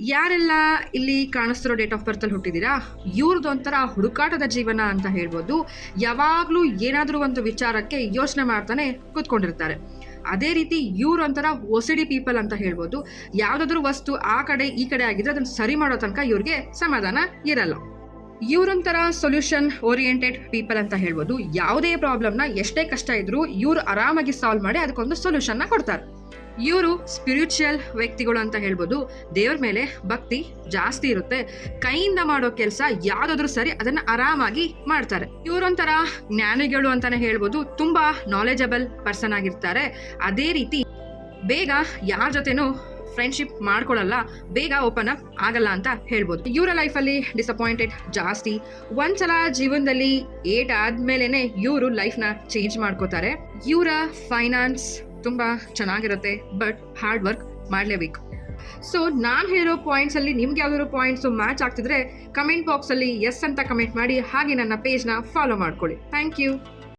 ಯಾರೆಲ್ಲ ಇಲ್ಲಿ ಕಾಣಿಸ್ತಿರೋ date of ಬರ್ತಲ್ಲಿ ಹುಟ್ಟಿದ್ದೀರಾ, ಇವ್ರದ್ದು ಒಂಥರ ಹುಡುಕಾಟದ ಜೀವನ ಅಂತ ಹೇಳ್ಬೋದು. ಯಾವಾಗಲೂ ಏನಾದರೂ ಒಂದು ವಿಚಾರಕ್ಕೆ ಯೋಚನೆ ಮಾಡ್ತಾನೆ ಕೂತ್ಕೊಂಡಿರ್ತಾರೆ. ಅದೇ ರೀತಿ ಇವ್ರು ಒಂಥರ OCD ಪೀಪಲ್ ಅಂತ ಹೇಳ್ಬೋದು. ಯಾವುದಾದ್ರೂ ವಸ್ತು ಆ ಕಡೆ ಈ ಕಡೆ ಆಗಿದ್ರೆ ಅದನ್ನು ಸರಿ ಮಾಡೋ ತನಕ ಇವ್ರಿಗೆ ಸಮಾಧಾನ ಇರಲ್ಲ. ಇವ್ರೊಂಥರ ಸೊಲ್ಯೂಷನ್ ಓರಿಯೆಂಟೆಡ್ ಪೀಪಲ್ ಅಂತ ಹೇಳ್ಬೋದು. ಯಾವುದೇ ಪ್ರಾಬ್ಲಮ್ನ ಎಷ್ಟೇ ಕಷ್ಟ ಇದ್ರೂ ಇವ್ರು ಆರಾಮಾಗಿ ಸಾಲ್ವ್ ಮಾಡಿ ಅದಕ್ಕೊಂದು ಸೊಲ್ಯೂಷನ್ನ ಕೊಡ್ತಾರೆ. ಇವರು ಸ್ಪಿರಿಚುವಲ್ ವ್ಯಕ್ತಿಗಳು ಅಂತ ಹೇಳ್ಬೋದು. ದೇವ್ರ ಮೇಲೆ ಭಕ್ತಿ ಜಾಸ್ತಿ ಇರುತ್ತೆ. ಕೈಯಿಂದ ಮಾಡೋ ಕೆಲಸ ಯಾವುದಾದ್ರೂ ಸರಿ ಅದನ್ನ ಆರಾಮಾಗಿ ಮಾಡ್ತಾರೆ. ಇವರೊಂಥರ ಜ್ಞಾನಿಗಳು ಅಂತಾನೆ ಹೇಳ್ಬೋದು. ತುಂಬಾ ನಾಲೆಜಬಲ್ ಪರ್ಸನ್ ಆಗಿರ್ತಾರೆ. ಅದೇ ರೀತಿ ಬೇಗ ಯಾರ ಜೊತೆನೂ ಫ್ರೆಂಡ್ಶಿಪ್ ಮಾಡ್ಕೊಳ್ಳಲ್ಲ, ಬೇಗ ಓಪನ್ ಅಪ್ ಆಗಲ್ಲ ಅಂತ ಹೇಳ್ಬೋದು. ಇವರ ಲೈಫಲ್ಲಿ ಡಿಸಪಾಯಿಂಟೆಡ್ ಜಾಸ್ತಿ. ಒಂದ್ಸಲ ಜೀವನದಲ್ಲಿ ಏಟ್ ಆದ್ಮೇಲೆನೆ ಇವರು ಲೈಫ್ನ ಚೇಂಜ್ ಮಾಡ್ಕೋತಾರೆ. ಇವರ ಫೈನಾನ್ಸ್ ತುಂಬ ಚೆನ್ನಾಗಿರುತ್ತೆ, ಬಟ್ ಹಾರ್ಡ್ ವರ್ಕ್ ಮಾಡಲೇಬೇಕು. ಸೊ ನಾನು ಹೇಳಿರೋ ಪಾಯಿಂಟ್ಸಲ್ಲಿ ನಿಮ್ಗೆ ಯಾವ್ದಾದ್ರು ಪಾಯಿಂಟ್ಸು ಮ್ಯಾಚ್ ಆಗ್ತಿದ್ರೆ ಕಮೆಂಟ್ ಬಾಕ್ಸಲ್ಲಿ ಎಸ್ ಅಂತ ಕಮೆಂಟ್ ಮಾಡಿ. ಹಾಗೆ ನನ್ನ ಪೇಜ್ನ ಫಾಲೋ ಮಾಡ್ಕೊಳ್ಳಿ. Thank you.